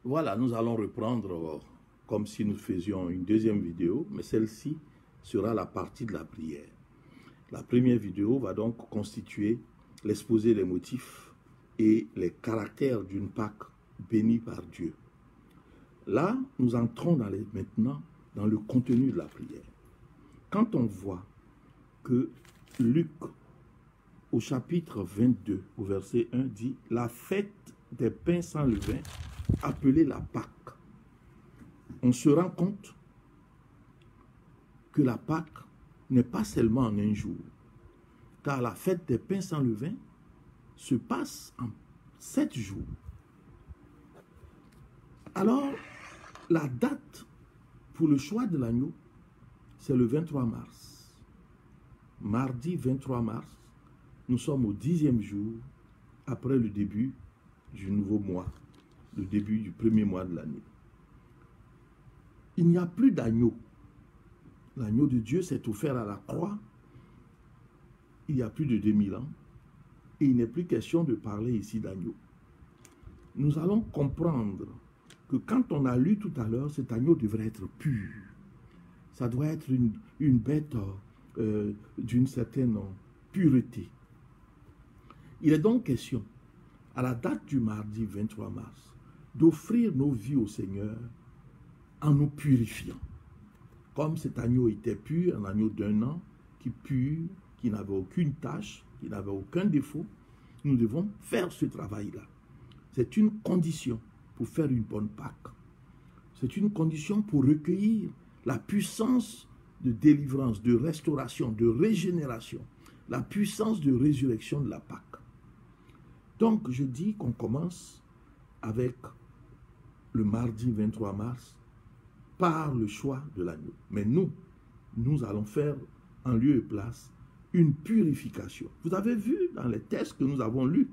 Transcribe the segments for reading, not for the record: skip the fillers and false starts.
Voilà, nous allons reprendre comme si nous faisions une deuxième vidéo, mais celle-ci sera la partie de la prière. La première vidéo va donc constituer l'exposé des motifs et les caractères d'une Pâque bénie par Dieu. Là, nous entrons maintenant dans le contenu de la prière. Quand on voit que Luc, au chapitre 22, au verset 1, dit « La fête des pains sans levain, appelée la Pâque », on se rend compte que la Pâque n'est pas seulement en un jour, car la fête des pains sans levain se passe en 7 jours. Alors, la date pour le choix de l'agneau, c'est le 23 mars. Mardi 23 mars, nous sommes au 10e jour après le début du nouveau mois, le début du premier mois de l'année. Il n'y a plus d'agneau. L'agneau de Dieu s'est offert à la croix il y a plus de 2000 ans et il n'est plus question de parler ici d'agneau. Nous allons comprendre que quand on a lu tout à l'heure, cet agneau devrait être pur. Ça doit être une bête d'une certaine pureté. Il est donc question, à la date du mardi 23 mars, d'offrir nos vies au Seigneur en nous purifiant. Comme cet agneau était pur, un agneau d'1 an, qui n'avait aucune tache, qui n'avait aucun défaut, nous devons faire ce travail-là. C'est une condition pour faire une bonne Pâque. C'est une condition pour recueillir la puissance de délivrance, de restauration, de régénération, la puissance de résurrection de la Pâque. Donc, je dis qu'on commence avec le mardi 23 mars par le choix de l'agneau. Mais nous allons faire en lieu et place une purification. Vous avez vu dans les textes que nous avons lus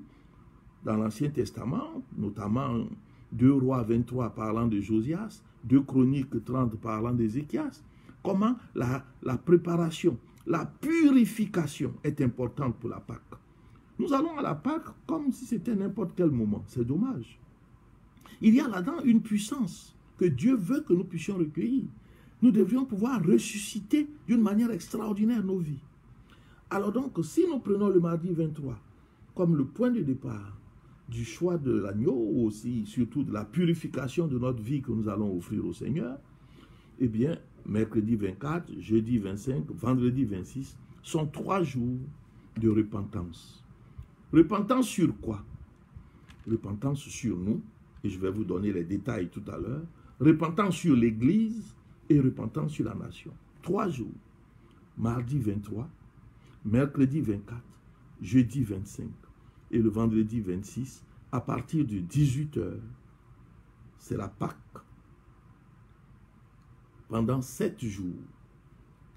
dans l'Ancien Testament, notamment 2 Rois 23 parlant de Josias, 2 Chroniques 30 parlant d'Ézéchias, comment la préparation, la purification est importante pour la Pâque. Nous allons à la Pâque comme si c'était n'importe quel moment. C'est dommage. Il y a là-dedans une puissance que Dieu veut que nous puissions recueillir. Nous devions pouvoir ressusciter d'une manière extraordinaire nos vies. Alors donc, si nous prenons le mardi 23 comme le point de départ du choix de l'agneau, ou aussi surtout de la purification de notre vie que nous allons offrir au Seigneur, eh bien, mercredi 24, jeudi 25, vendredi 26 sont 3 jours de repentance. Repentance sur quoi? Repentance sur nous, et je vais vous donner les détails tout à l'heure. Repentance sur l'Église et repentance sur la nation. 3 jours. Mardi 23, mercredi 24, jeudi 25 et le vendredi 26, à partir de 18 h, c'est la Pâque. Pendant 7 jours.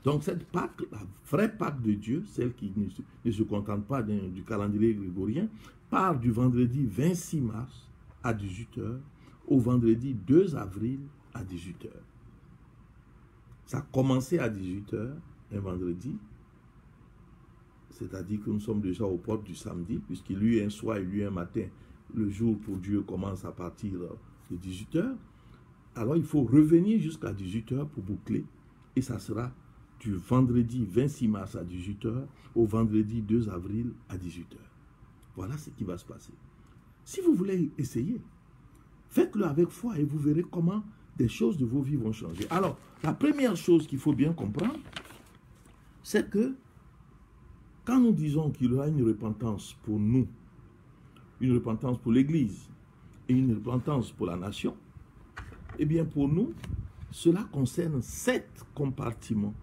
Donc cette Pâque, la vraie Pâque de Dieu, celle qui ne se contente pas du calendrier grégorien, part du vendredi 26 mars à 18 h au vendredi 2 avril à 18 h. Ça a commencé à 18 h un vendredi, c'est-à-dire que nous sommes déjà aux portes du samedi, puisqu'il y a eu un soir, il y a eu un matin. Le jour pour Dieu commence à partir de 18 h. Alors il faut revenir jusqu'à 18 h pour boucler, et ça sera du vendredi 26 mars à 18 h au vendredi 2 avril à 18 h. Voilà ce qui va se passer. Si vous voulez essayer, faites-le avec foi et vous verrez comment des choses de vos vies vont changer. Alors, la première chose qu'il faut bien comprendre, c'est que quand nous disons qu'il y aura une repentance pour nous, une repentance pour l'Église et une repentance pour la nation, eh bien pour nous, cela concerne 7 compartiments,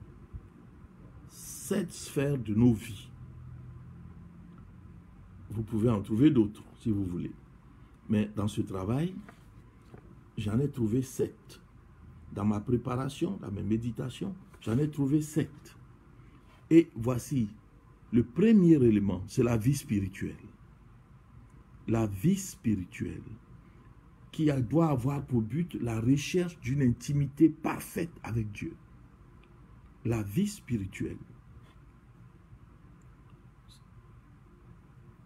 7 sphères de nos vies. Vous pouvez en trouver d'autres si vous voulez. Mais dans ce travail, j'en ai trouvé 7. Dans ma préparation, dans mes méditations, j'en ai trouvé 7. Et voici, le premier élément, c'est la vie spirituelle. La vie spirituelle, qui doit avoir pour but la recherche d'une intimité parfaite avec Dieu. La vie spirituelle.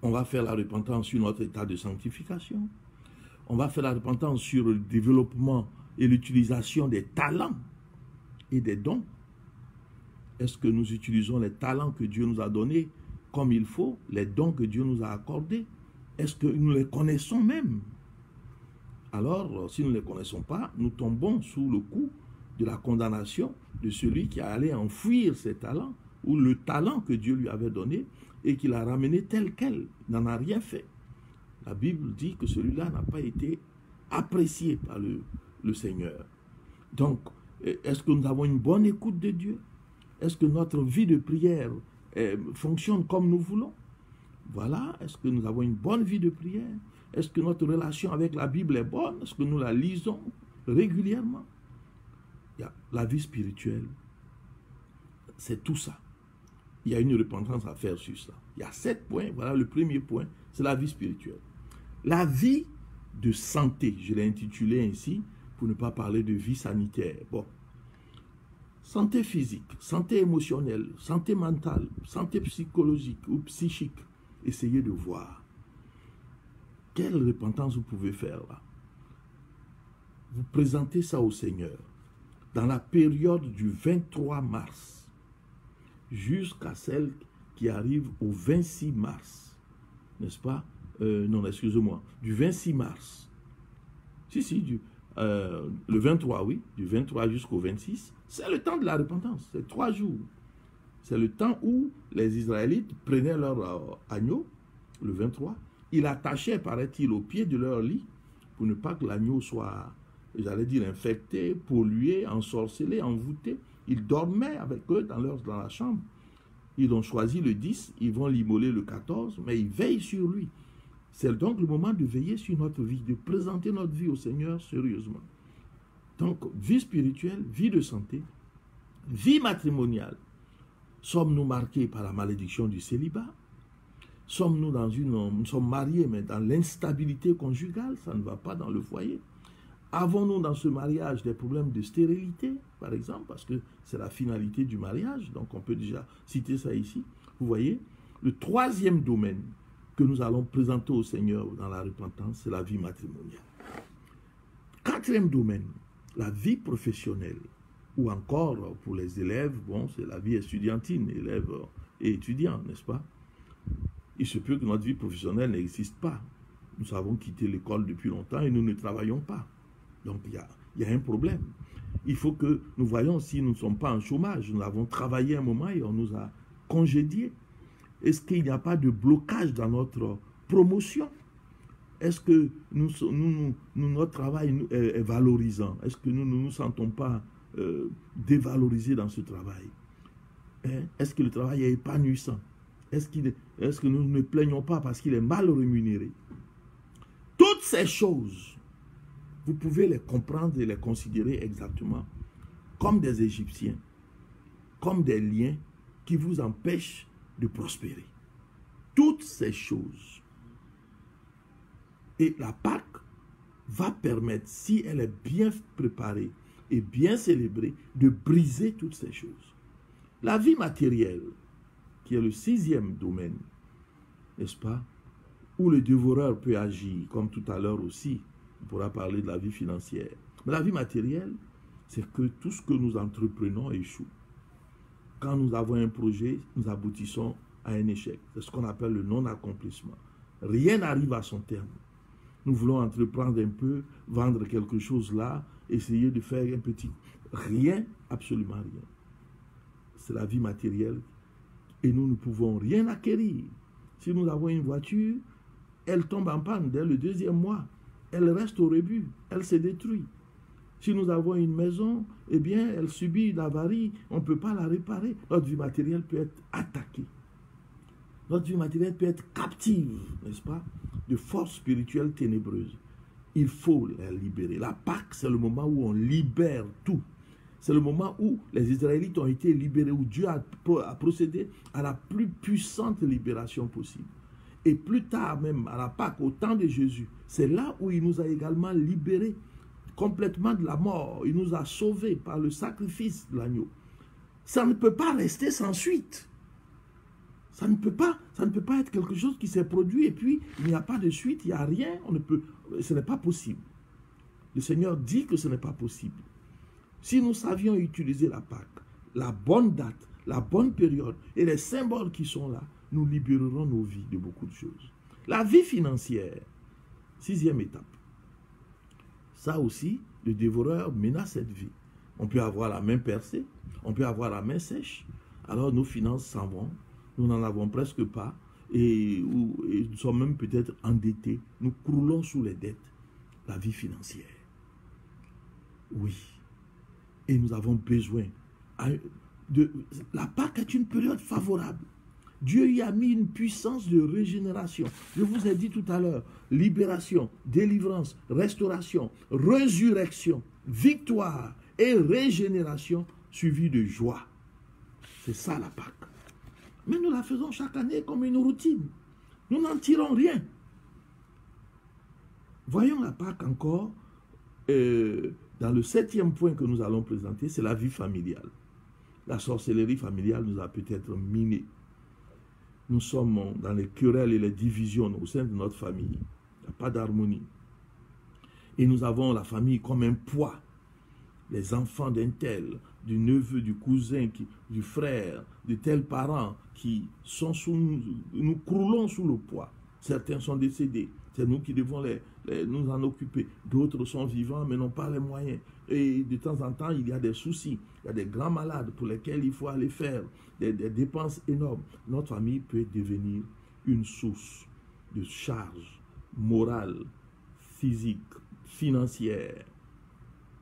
On va faire la repentance sur notre état de sanctification. On va faire la repentance sur le développement et l'utilisation des talents et des dons. Est-ce que nous utilisons les talents que Dieu nous a donnés comme il faut, les dons que Dieu nous a accordés? Est-ce que nous les connaissons même? Alors, si nous ne les connaissons pas, nous tombons sous le coup de la condamnation de celui qui a allé enfouir ses talents ou le talent que Dieu lui avait donné et qu'il a ramené tel quel, il n'en a rien fait. La Bible dit que celui-là n'a pas été apprécié par le Seigneur. Donc, est-ce que nous avons une bonne écoute de Dieu? Est-ce que notre vie de prière fonctionne comme nous voulons? Voilà, est-ce que nous avons une bonne vie de prière? Est-ce que notre relation avec la Bible est bonne? Est-ce que nous la lisons régulièrement? La vie spirituelle, c'est tout ça. Il y a une repentance à faire sur ça. Il y a 7 points. Voilà, le premier point, c'est la vie spirituelle. La vie de santé, je l'ai intitulé ainsi, pour ne pas parler de vie sanitaire. Bon. Santé physique, santé émotionnelle, santé mentale, santé psychologique ou psychique. Essayez de voir. Quelle repentance vous pouvez faire là? Vous présentez ça au Seigneur. Dans la période du 23 mars jusqu'à celle qui arrive au 26 mars, n'est-ce pas? Non, excusez-moi, du 26 mars. Le 23, oui, du 23 jusqu'au 26, c'est le temps de la repentance, c'est 3 jours. C'est le temps où les Israélites prenaient leur agneau, le 23, ils l'attachaient, paraît-il, au pied de leur lit, pour ne pas que l'agneau soit, j'allais dire, infecté, pollué, ensorcelé, envoûté. Ils dormaient avec eux dans la chambre. Ils ont choisi le 10, ils vont l'immoler le 14, mais ils veillent sur lui. C'est donc le moment de veiller sur notre vie, de présenter notre vie au Seigneur sérieusement. Donc, vie spirituelle, vie de santé, vie matrimoniale. Sommes-nous marqués par la malédiction du célibat? Nous sommes mariés, mais dans l'instabilité conjugale, ça ne va pas dans le foyer. Avons-nous dans ce mariage des problèmes de stérilité, par exemple, parce que c'est la finalité du mariage, donc on peut déjà citer ça ici. Vous voyez, le troisième domaine que nous allons présenter au Seigneur dans la repentance, c'est la vie matrimoniale. Quatrième domaine, la vie professionnelle, ou encore pour les élèves, bon, c'est la vie estudiantine, élèves et étudiants, n'est-ce pas? Il se peut que notre vie professionnelle n'existe pas. Nous avons quitté l'école depuis longtemps et nous ne travaillons pas. Donc il y a un problème. Il faut que nous voyions si nous ne sommes pas en chômage. Nous avons travaillé un moment et on nous a congédiés. Est-ce qu'il n'y a pas de blocage dans notre promotion? Est-ce que notre travail est valorisant? Est-ce que nous ne nous sentons pas dévalorisés dans ce travail? Est-ce que le travail est épanouissant? Est-ce que nous ne plaignons pas parce qu'il est mal rémunéré? Toutes ces choses, vous pouvez les comprendre et les considérer exactement comme des Égyptiens, comme des liens qui vous empêchent de prospérer. Toutes ces choses. Et la Pâque va permettre, si elle est bien préparée et bien célébrée, de briser toutes ces choses. La vie matérielle, qui est le 6e domaine, n'est-ce pas, où le dévoreur peut agir, comme tout à l'heure aussi, on pourra parler de la vie financière. Mais la vie matérielle, c'est que tout ce que nous entreprenons échoue. Quand nous avons un projet, nous aboutissons à un échec. C'est ce qu'on appelle le non-accomplissement. Rien n'arrive à son terme. Nous voulons entreprendre un peu, vendre quelque chose là, essayer de faire un petit... Rien, absolument rien. C'est la vie matérielle. Et nous ne pouvons rien acquérir. Si nous avons une voiture, elle tombe en panne dès le 2e mois. Elle reste au rebut, elle se détruit. Si nous avons une maison, eh bien, elle subit une avarie, on ne peut pas la réparer. Notre vie matérielle peut être attaquée. Notre vie matérielle peut être captive, n'est-ce pas, de forces spirituelles ténébreuses. Il faut la libérer. La Pâque, c'est le moment où on libère tout. C'est le moment où les Israélites ont été libérés, où Dieu a procédé à la plus puissante libération possible. Et plus tard même, à la Pâque, au temps de Jésus, c'est là où il nous a également libérés complètement de la mort. Il nous a sauvés par le sacrifice de l'agneau. Ça ne peut pas rester sans suite. Ça ne peut pas être quelque chose qui s'est produit et puis il n'y a pas de suite, il n'y a rien, ce n'est pas possible. Le Seigneur dit que ce n'est pas possible. Si nous savions utiliser la Pâque, la bonne date, la bonne période et les symboles qui sont là, nous libérerons nos vies de beaucoup de choses. La vie financière, 6e étape. Ça aussi, le dévoreur menace cette vie. On peut avoir la main percée, on peut avoir la main sèche, alors nos finances s'en vont, nous n'en avons presque pas, et nous sommes même peut-être endettés, nous croulons sous les dettes. La vie financière. Oui. Et nous avons besoin la Pâque est une période favorable. Dieu y a mis une puissance de régénération. Je vous ai dit tout à l'heure, libération, délivrance, restauration, résurrection, victoire et régénération suivie de joie. C'est ça la Pâque. Mais nous la faisons chaque année comme une routine. Nous n'en tirons rien. Voyons la Pâque encore dans le 7e point que nous allons présenter, c'est la vie familiale. La sorcellerie familiale nous a peut-être minés. Nous sommes dans les querelles et les divisions au sein de notre famille. Il n'y a pas d'harmonie. Et nous avons la famille comme un poids. Les enfants d'un tel, du neveu, du cousin, du frère, de tels parents qui sont sous nous croulons sous le poids. Certains sont décédés. C'est nous qui devons nous en occuper. D'autres sont vivants mais n'ont pas les moyens. Et de temps en temps, il y a des soucis. Il y a des grands malades pour lesquels il faut aller faire des dépenses énormes. Notre famille peut devenir une source de charge morale, physique, financière.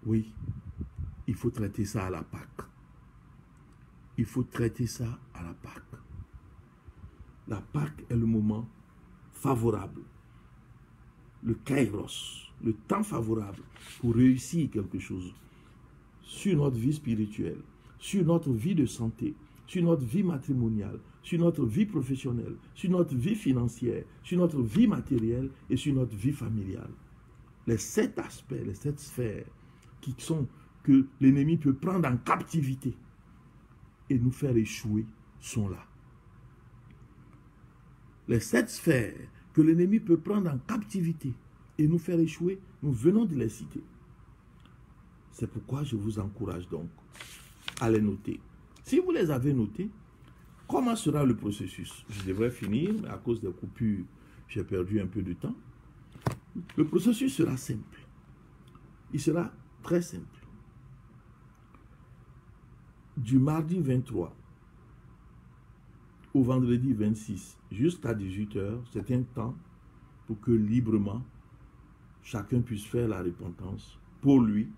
Oui, il faut traiter ça à la Pâque. Il faut traiter ça à la Pâque. La Pâque est le moment favorable. Le kairos, le temps favorable pour réussir quelque chose sur notre vie spirituelle, sur notre vie de santé, sur notre vie matrimoniale, sur notre vie professionnelle, sur notre vie financière, sur notre vie matérielle et sur notre vie familiale. Les 7 aspects, les 7 sphères que l'ennemi peut prendre en captivité et nous faire échouer sont là. Les 7 sphères que l'ennemi peut prendre en captivité et nous faire échouer, nous venons de les citer. C'est pourquoi je vous encourage donc à les noter. Si vous les avez notés, comment sera le processus? Je devrais finir, mais à cause des coupures, j'ai perdu un peu de temps. Le processus sera simple. Il sera très simple. Du mardi 23 au vendredi 26 jusqu'à 18 h, c'est un temps pour que librement chacun puisse faire la repentance pour lui.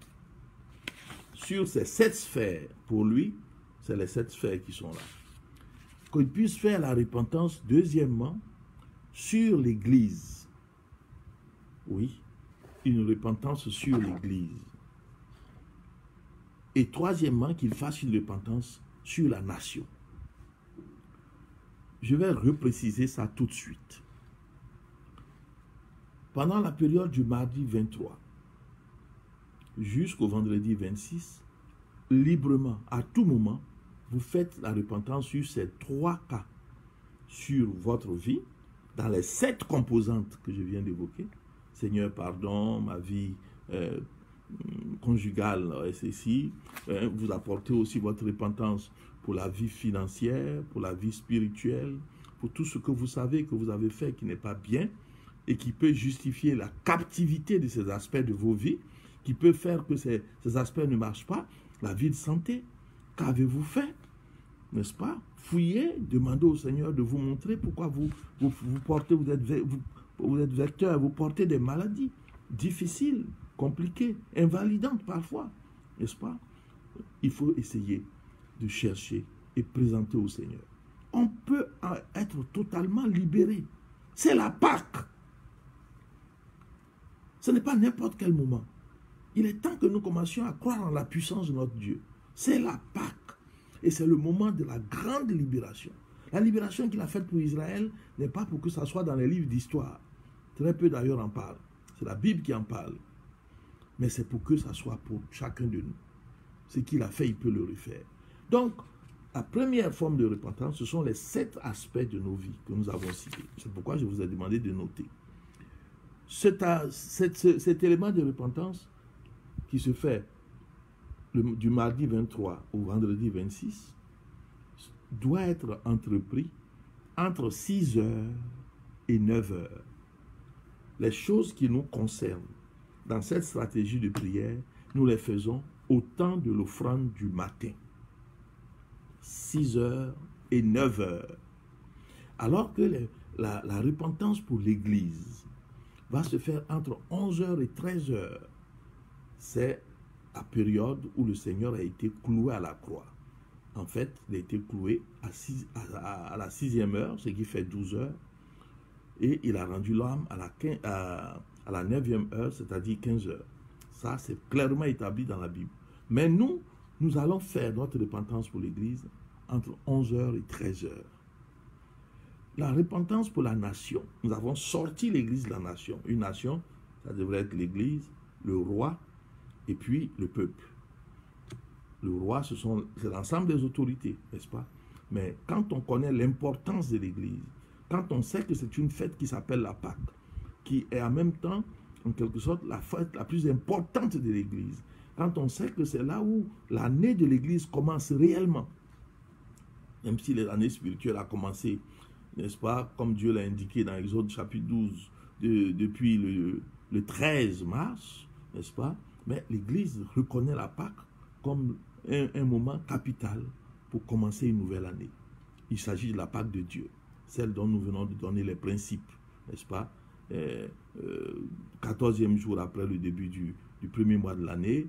Sur ces 7 sphères, pour lui, c'est les 7 sphères qui sont là. Qu'il puisse faire la repentance, deuxièmement, sur l'Église. Oui, une repentance sur l'Église. Et troisièmement, qu'il fasse une repentance sur la nation. Je vais repréciser ça tout de suite. Pendant la période du mardi 23 jusqu'au vendredi 26, librement, à tout moment, vous faites la repentance sur ces 3 cas, sur votre vie, dans les 7 composantes que je viens d'évoquer. Seigneur, pardon, ma vie conjugale, c'est ici. Vous apportez aussi votre repentance pour la vie financière, pour la vie spirituelle, pour tout ce que vous savez que vous avez fait qui n'est pas bien et qui peut justifier la captivité de ces aspects de vos vies, qui peut faire que ces aspects ne marchent pas. La vie de santé, qu'avez-vous fait? N'est-ce pas? Fouillez, demandez au Seigneur de vous montrer pourquoi vous portez, vous êtes vecteur, vous portez des maladies difficiles, compliquées, invalidantes parfois. N'est-ce pas? Il faut essayer de chercher et présenter au Seigneur. On peut être totalement libéré. C'est la Pâque. Ce n'est pas n'importe quel moment. Il est temps que nous commencions à croire en la puissance de notre Dieu. C'est la Pâque. Et c'est le moment de la grande libération. La libération qu'il a faite pour Israël n'est pas pour que ça soit dans les livres d'histoire. Très peu d'ailleurs en parlent. C'est la Bible qui en parle. Mais c'est pour que ça soit pour chacun de nous. Ce qu'il a fait, il peut le refaire. Donc, La première forme de repentance, ce sont les 7 aspects de nos vies que nous avons cités. C'est pourquoi je vous ai demandé de noter. Cet élément de repentance qui se fait du mardi 23 au vendredi 26 doit être entrepris entre 6 heures et 9 heures. Les choses qui nous concernent dans cette stratégie de prière, nous les faisons au temps de l'offrande du matin. 6 heures et 9 heures. Alors que la repentance pour l'Église va se faire entre 11 heures et 13 heures. C'est la période où le Seigneur a été cloué à la croix. En fait, il a été cloué à la 6e heure, ce qui fait 12 heures. Et il a rendu l'âme à la 9e heure, c'est-à-dire 15 heures. Ça, c'est clairement établi dans la Bible. Mais nous allons faire notre repentance pour l'Église entre 11 heures et 13 heures. La repentance pour la nation. Nous avons sorti l'Église de la nation. Une nation, ça devrait être l'Église, le roi et puis le peuple. Le roi, c'est l'ensemble des autorités, n'est-ce pas? Mais quand on connaît l'importance de l'Église, quand on sait que c'est une fête qui s'appelle la Pâque, qui est en même temps, en quelque sorte, la fête la plus importante de l'Église, quand on sait que c'est là où l'année de l'Église commence réellement, même si l'année spirituelle a commencé, n'est-ce pas, comme Dieu l'a indiqué dans Exode chapitre 12, depuis le 13 mars, n'est-ce pas? Mais l'Église reconnaît la Pâque comme un moment capital pour commencer une nouvelle année. Il s'agit de la Pâque de Dieu, celle dont nous venons de donner les principes, n'est-ce pas? 14e jour après le début du premier mois de l'année,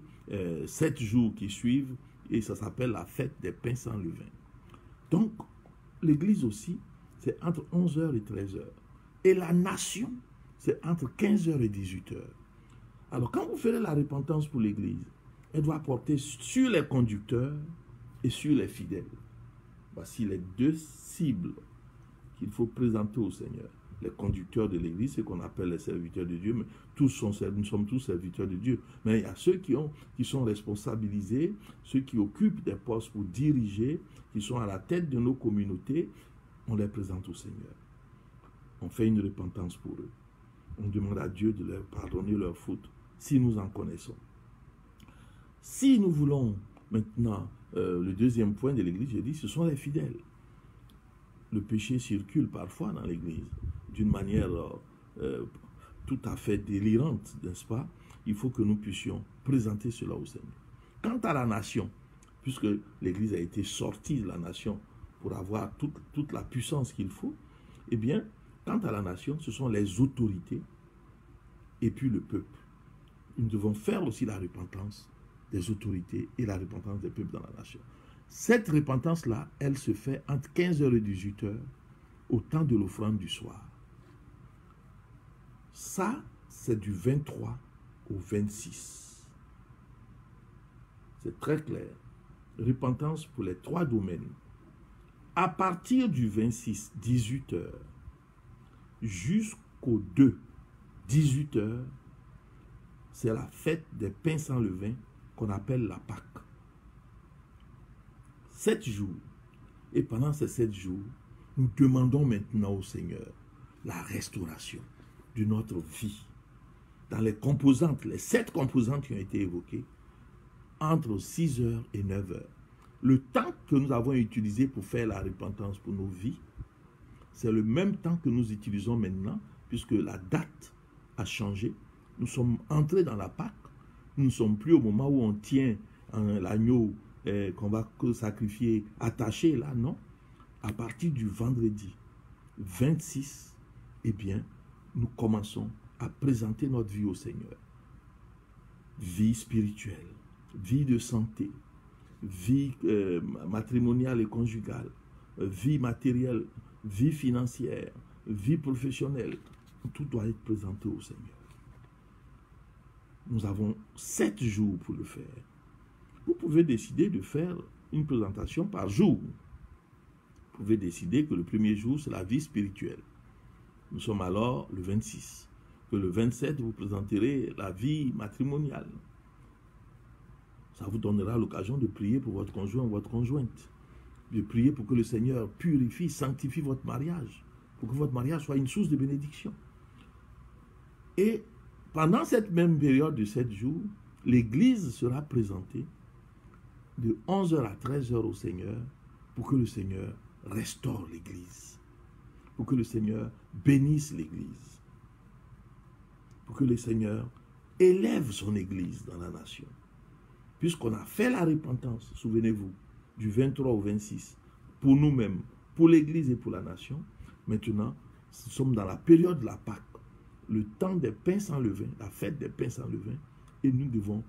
7 jours qui suivent, et ça s'appelle la fête des pains sans levain. Donc, l'Église aussi, c'est entre 11 heures et 13 heures. Et la nation, c'est entre 15 heures et 18 heures. Alors, quand vous ferez la repentance pour l'Église, elle doit porter sur les conducteurs et sur les fidèles. Voici les 2 cibles qu'il faut présenter au Seigneur. Les conducteurs de l'Église, ce qu'on appelle les serviteurs de Dieu, mais nous sommes tous serviteurs de Dieu. Mais il y a ceux qui sont responsabilisés, ceux qui occupent des postes pour diriger, qui sont à la tête de nos communautés, on les présente au Seigneur. On fait une repentance pour eux. On demande à Dieu de leur pardonner leurs fautes, si nous en connaissons. Si nous voulons maintenant, le deuxième point de l'Église, je dis, ce sont les fidèles. Le péché circule parfois dans l'Église, d'une manière tout à fait délirante, n'est-ce pas? Il faut que nous puissions présenter cela au Seigneur. Quant à la nation, puisque l'Église a été sortie de la nation pour avoir toute la puissance qu'il faut, eh bien, quant à la nation, ce sont les autorités et puis le peuple. Nous devons faire aussi la repentance des autorités et la repentance des peuples dans la nation. Cette repentance-là, elle se fait entre 15 heures et 18 heures, au temps de l'offrande du soir. Ça, c'est du 23 au 26. C'est très clair. Repentance pour les 3 domaines. À partir du 26, 18 heures, jusqu'au 2, 18 heures, c'est la fête des pains sans levain qu'on appelle la Pâque. 7 jours. Et pendant ces 7 jours, nous demandons maintenant au Seigneur la restauration de notre vie. Dans les composantes, les 7 composantes qui ont été évoquées, entre 6 heures et 9 heures. Le temps que nous avons utilisé pour faire la repentance pour nos vies, c'est le même temps que nous utilisons maintenant, puisque la date a changé. Nous sommes entrés dans la Pâque. Nous ne sommes plus au moment où on tient l'agneau qu'on va sacrifier attaché là, non. À partir du vendredi 26, eh bien, nous commençons à présenter notre vie au Seigneur. Vie spirituelle, vie de santé, vie matrimoniale et conjugale, vie matérielle, vie financière, vie professionnelle. Tout doit être présenté au Seigneur. Nous avons 7 jours pour le faire. Vous pouvez décider de faire une présentation par jour. Vous pouvez décider que le premier jour, c'est la vie spirituelle. Nous sommes alors le 26. Que le 27, vous présenterez la vie matrimoniale. Ça vous donnera l'occasion de prier pour votre conjoint ou votre conjointe. de prier pour que le Seigneur purifie, sanctifie votre mariage, pour que votre mariage soit une source de bénédiction. Et pendant cette même période de 7 jours, l'Église sera présentée de 11h à 13h au Seigneur pour que le Seigneur restaure l'Église, pour que le Seigneur bénisse l'Église, pour que le Seigneur élève son Église dans la nation. Puisqu'on a fait la repentance, souvenez-vous, du 23 au 26, pour nous-mêmes, pour l'Église et pour la nation, maintenant, nous sommes dans la période de la Pâque, le temps des pains sans levain, la fête des pains sans levain, et nous devons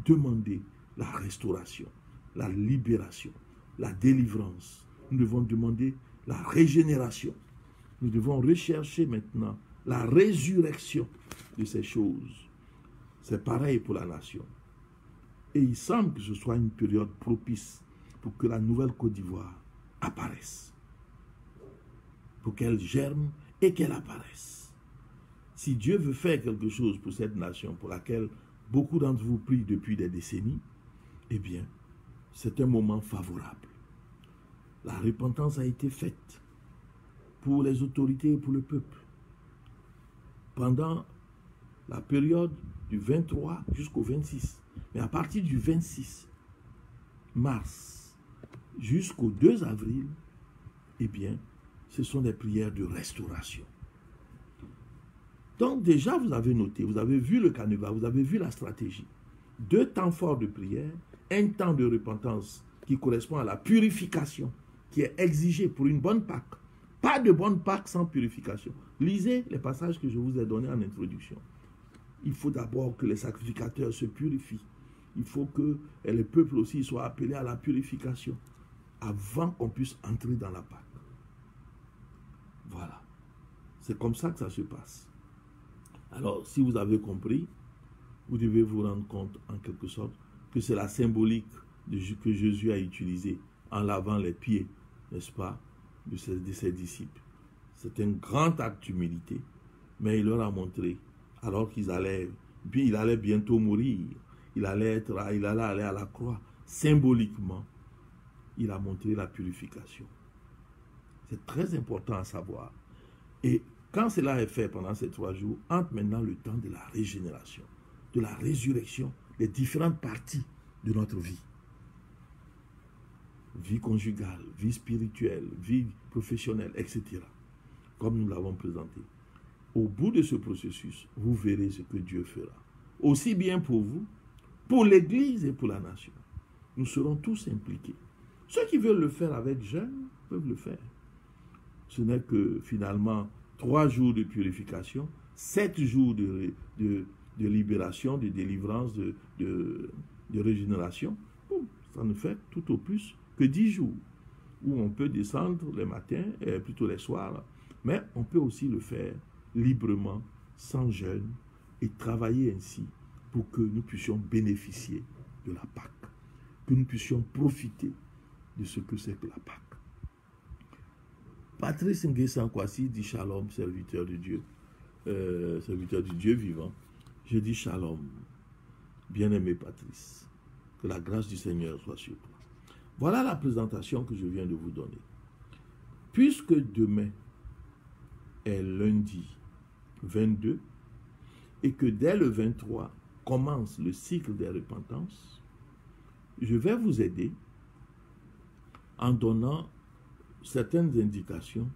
demander la restauration, la libération, la délivrance. Nous devons demander la régénération. Nous devons rechercher maintenant la résurrection de ces choses. C'est pareil pour la nation. Et il semble que ce soit une période propice pour que la nouvelle Côte d'Ivoire apparaisse, pour qu'elle germe et qu'elle apparaisse. Si Dieu veut faire quelque chose pour cette nation, pour laquelle beaucoup d'entre vous prient depuis des décennies, eh bien, c'est un moment favorable. La repentance a été faite pour les autorités et pour le peuple. Pendant la période du 23 jusqu'au 26. Mais à partir du 26 mars jusqu'au 2 avril, eh bien, ce sont des prières de restauration. Donc déjà, vous avez noté, vous avez vu le canevas, vous avez vu la stratégie. 2 temps forts de prière, un temps de repentance qui correspond à la purification qui est exigée pour une bonne Pâque. Pas de bonne Pâque sans purification. Lisez les passages que je vous ai donnés en introduction. Il faut d'abord que les sacrificateurs se purifient. Il faut que les peuples aussi soient appelés à la purification avant qu'on puisse entrer dans la Pâque. Voilà. C'est comme ça que ça se passe. Alors, si vous avez compris, vous devez vous rendre compte, en quelque sorte, que c'est la symbolique que Jésus a utilisée en lavant les pieds, n'est-ce pas, de ses disciples. C'est un grand acte d'humilité, mais il leur a montré, alors qu'il allait bientôt mourir, il allait aller à la croix, symboliquement, il a montré la purification. C'est très important à savoir. Et quand cela est fait pendant ces 3 jours, entre maintenant le temps de la régénération, de la résurrection des différentes parties de notre vie. Vie conjugale, vie spirituelle, vie professionnelle, etc. Comme nous l'avons présenté. Au bout de ce processus, vous verrez ce que Dieu fera. Aussi bien pour vous, pour l'Église et pour la nation. Nous serons tous impliqués. Ceux qui veulent le faire avec jeûne peuvent le faire. Ce n'est que finalement 3 jours de purification, 7 jours de libération, de délivrance, de régénération. Ça ne fait tout au plus que 10 jours où on peut descendre les matins, plutôt les soirs, mais on peut aussi le faire librement, sans jeûne, et travailler ainsi pour que nous puissions bénéficier de la Pâque, que nous puissions profiter de ce que c'est que la Pâque. Patrice Nguessan Kwasi dit shalom, serviteur de Dieu, serviteur du Dieu vivant. Je dis shalom, bien-aimé Patrice, que la grâce du Seigneur soit sur toi. Voilà la présentation que je viens de vous donner. Puisque demain est lundi 22 et que dès le 23 commence le cycle des repentances, je vais vous aider en donnant certaines indications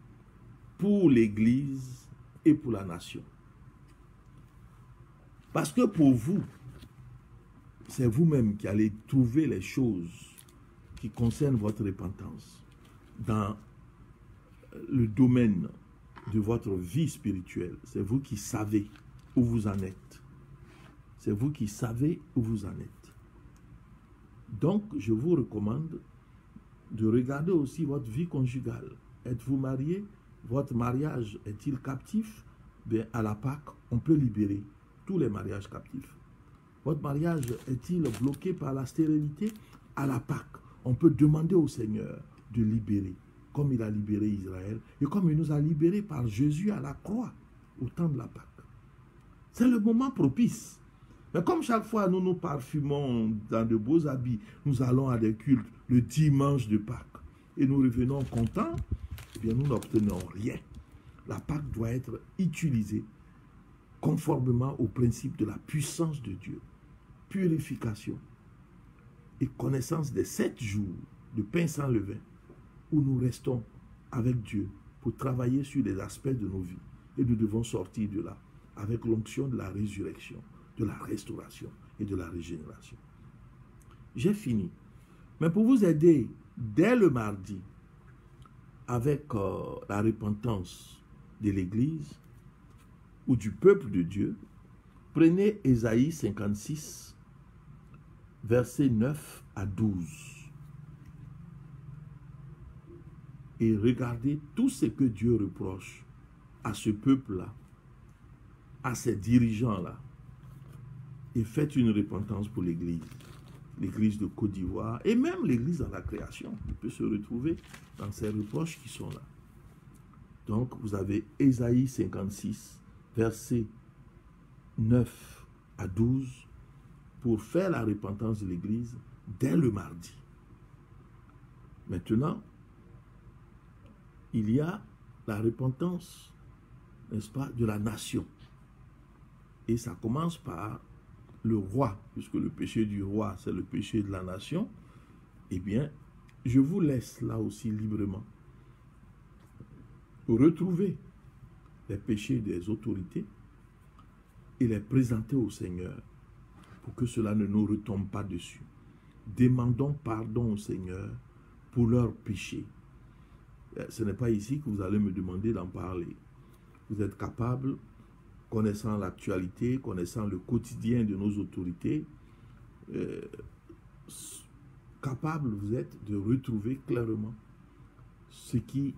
pour l'Église et pour la nation. Parce que pour vous, c'est vous-même qui allez trouver les choses qui concernent votre repentance dans le domaine de votre vie spirituelle. C'est vous qui savez où vous en êtes. C'est vous qui savez où vous en êtes. Donc, je vous recommande de regarder aussi votre vie conjugale. Êtes-vous marié? Votre mariage est-il captif? Bien, à la Pâque, on peut libérer tous les mariages captifs. Votre mariage est-il bloqué par la stérilité? À la Pâque, on peut demander au Seigneur de libérer, comme il a libéré Israël, et comme il nous a libérés par Jésus à la croix, au temps de la Pâque. C'est le moment propice. Mais comme chaque fois nous nous parfumons dans de beaux habits, nous allons à des cultes le dimanche de Pâques. et nous revenons contents, eh bien nous n'obtenons rien. La Pâque doit être utilisée conformément au principe de la puissance de Dieu, purification et connaissance des 7 jours de pain sans levain où nous restons avec Dieu pour travailler sur les aspects de nos vies. Et nous devons sortir de là avec l'onction de la résurrection, de la restauration et de la régénération. J'ai fini. Mais pour vous aider, dès le mardi, avec la repentance de l'Église ou du peuple de Dieu, prenez Ésaïe 56, versets 9 à 12. Et regardez tout ce que Dieu reproche à ce peuple-là, à ces dirigeants-là, et faites une repentance pour l'Église. L'Église de Côte d'Ivoire, et même l'Église dans la création, il peut se retrouver dans ces reproches qui sont là. Donc, vous avez Ésaïe 56, versets 9 à 12, pour faire la repentance de l'Église dès le mardi. Maintenant, il y a la repentance, n'est-ce pas, de la nation. Et ça commence par le roi, puisque le péché du roi, c'est le péché de la nation. Eh bien, je vous laisse là aussi librement retrouver les péchés des autorités et les présenter au Seigneur pour que cela ne nous retombe pas dessus. Demandons pardon au Seigneur pour leurs péchés. Ce n'est pas ici que vous allez me demander d'en parler. Vous êtes capable, connaissant l'actualité, connaissant le quotidien de nos autorités, capable vous êtes de retrouver clairement ce qui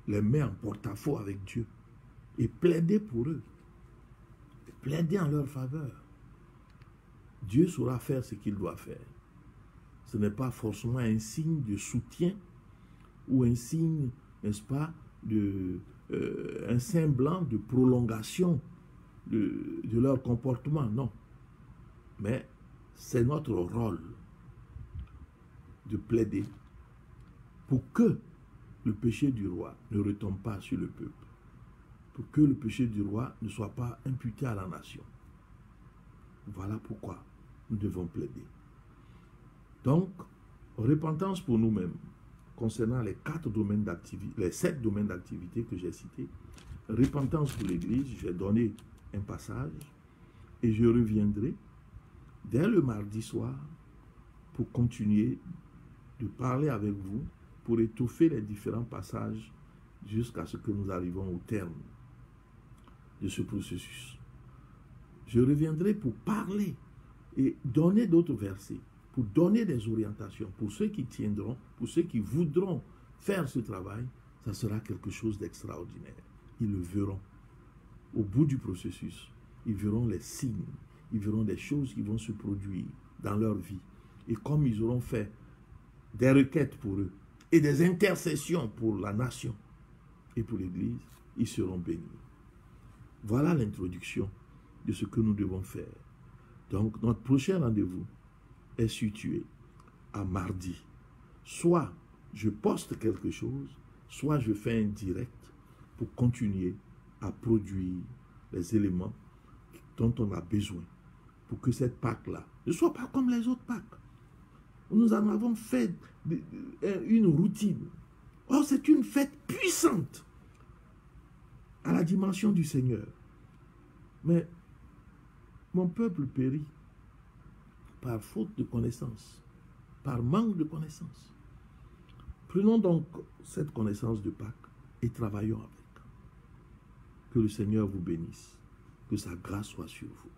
les met en porte-à-faux avec Dieu et plaider pour eux, plaider en leur faveur. Dieu saura faire ce qu'il doit faire. Ce n'est pas forcément un signe de soutien ou un signe, n'est-ce pas, un semblant de prolongation de leur comportement, non. Mais c'est notre rôle de plaider pour que le péché du roi ne retombe pas sur le peuple, pour que le péché du roi ne soit pas imputé à la nation. Voilà pourquoi nous devons plaider. Donc, repentance pour nous-mêmes, concernant les 4 domaines d'activité, les 7 domaines d'activité que j'ai cités. Repentance pour l'Église, j'ai donné un passage et je reviendrai dès le mardi soir pour continuer de parler avec vous, pour étoffer les différents passages jusqu'à ce que nous arrivons au terme de ce processus. Je reviendrai pour parler et donner d'autres versets, pour donner des orientations, pour ceux qui tiendront, pour ceux qui voudront faire ce travail, ça sera quelque chose d'extraordinaire. Ils le verront. Au bout du processus, ils verront les signes, ils verront des choses qui vont se produire dans leur vie. Et comme ils auront fait des requêtes pour eux et des intercessions pour la nation et pour l'Église, ils seront bénis. Voilà l'introduction de ce que nous devons faire. Donc, notre prochain rendez-vous est situé à mardi. Soit je poste quelque chose, soit je fais un direct pour continuer à produire les éléments dont on a besoin pour que cette Pâque-là ne soit pas comme les autres Pâques. Nous en avons fait une routine. Or, c'est une fête puissante à la dimension du Seigneur. Mais mon peuple périt par faute de connaissance, par manque de connaissance. Prenons donc cette connaissance de Pâques et travaillons avec. Que le Seigneur vous bénisse, que sa grâce soit sur vous.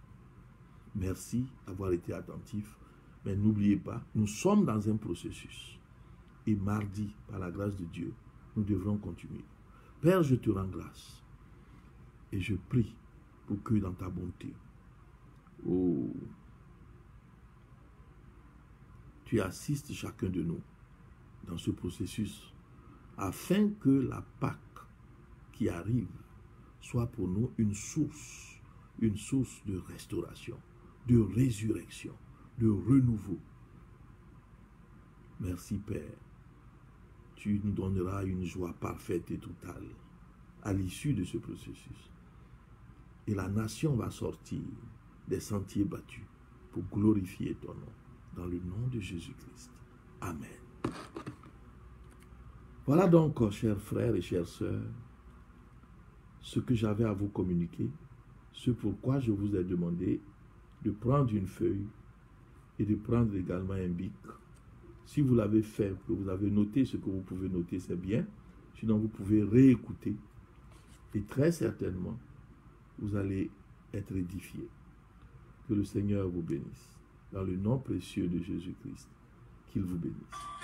Merci d'avoir été attentif, mais n'oubliez pas, nous sommes dans un processus. Et mardi, par la grâce de Dieu, nous devrons continuer. Père, je te rends grâce et je prie pour que dans ta bonté, oh, tu assistes chacun de nous dans ce processus afin que la Pâque qui arrive soit pour nous une source de restauration, de résurrection, de renouveau. Merci Père. tu nous donneras une joie parfaite et totale à l'issue de ce processus. Et la nation va sortir des sentiers battus pour glorifier ton nom. Dans le nom de Jésus-Christ. Amen. Voilà donc, chers frères et chères sœurs, ce que j'avais à vous communiquer, ce pourquoi je vous ai demandé de prendre une feuille et de prendre également un bic. Si vous l'avez fait, que vous avez noté ce que vous pouvez noter, c'est bien. Sinon, vous pouvez réécouter. Et très certainement, vous allez être édifiés. Que le Seigneur vous bénisse. Dans le nom précieux de Jésus-Christ, qu'il vous bénisse.